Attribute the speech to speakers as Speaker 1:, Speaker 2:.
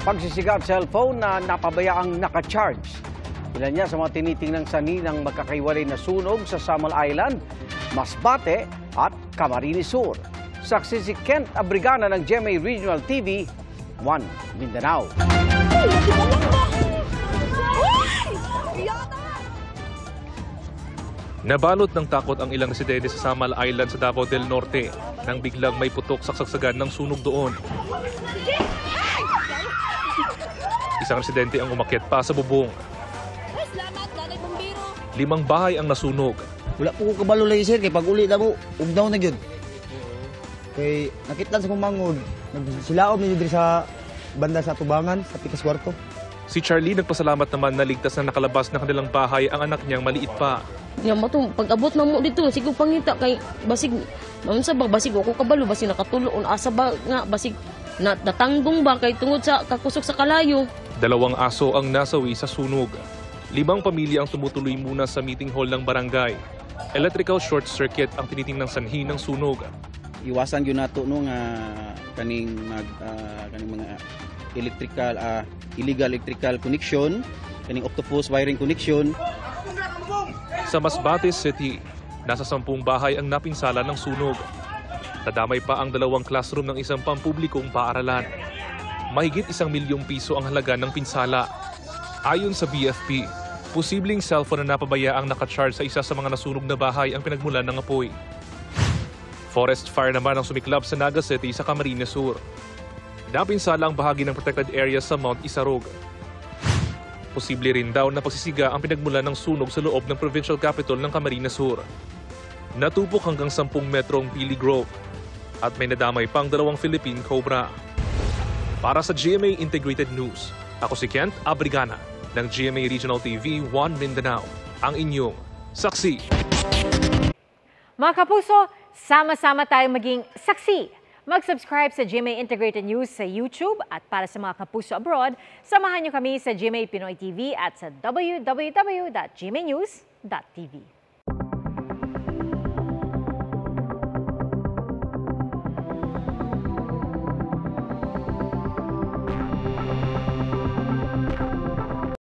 Speaker 1: Pagsisiga at cellphone na napabayaang naka-charge. Ilan niya sa mga tinitingnang sani ng magkakaiwalay na sunog sa Samal Island, Masbate at Camarines Sur. Saksi si Kent Abrigana ng GMA Regional TV, 1 Mindanao.
Speaker 2: Nabalot ng takot ang ilang residente sa Samal Island sa Davao del Norte nang biglang may putok sa kasagsagan ng sunog doon. Isang residente ang umakyat pa sa bubong. 5 bahay ang nasunog.
Speaker 3: Wala po ko kabalo lang sir, kay pag uli na mo, ugnaw na yun. Kay nakita sa kumangod, nagsilaom niyo diri sa banda sa Tubangan, sa Pikas Kwarto.
Speaker 2: Si Charlie nagpasalamat naman na ligtas na nakalabas ng kanilang bahay ang anak niyang maliit pa.
Speaker 4: Yang mato pag-abot na mo dito, sigo pangita kay basig mamsa ba basig ako kabalo basig nakatulo on asa ba nga basig natanggong ba kay tungod sa kakusok sa kalayo.
Speaker 2: 2 aso ang nasawi sa sunog. 5 pamilya ang tumutuloy muna sa meeting hall ng barangay. Electrical short circuit ang tinitingnang sanhi ng sunog.
Speaker 5: Iwasan yun nato no nga kaning mga illegal electrical connection, kaning octopus wiring connection.
Speaker 2: Sa Masbate City, nasa 10 bahay ang napinsala ng sunog. Nadamay pa ang 2 classroom ng isang pampublikong paaralan. Mahigit 1 milyong piso ang halaga ng pinsala. Ayon sa BFP, posibleng cellphone na napabayaang nakacharge sa isa sa mga nasunog na bahay ang pinagmulan ng apoy. Forest fire naman ang sumiklab sa Naga City sa Camarines Sur. Napinsala ang bahagi ng protected area sa Mount Isarog. Posible rin daw na pagsisiga ang pinagmulan ng sunog sa loob ng provincial capital ng Camarines Sur. Natupok hanggang 10 metro ang Pili Grove at may nadamay pang 2 Philippine Cobra. Para sa GMA Integrated News, ako si Kent Abrigana ng GMA Regional TV 1 Mindanao, ang inyong saksi.
Speaker 6: Mga kapuso, sama-sama tayong maging saksi. Mag-subscribe sa GMA Integrated News sa YouTube at para sa mga kapuso abroad, samahan niyo kami sa GMA Pinoy TV at sa www.gmanews.tv.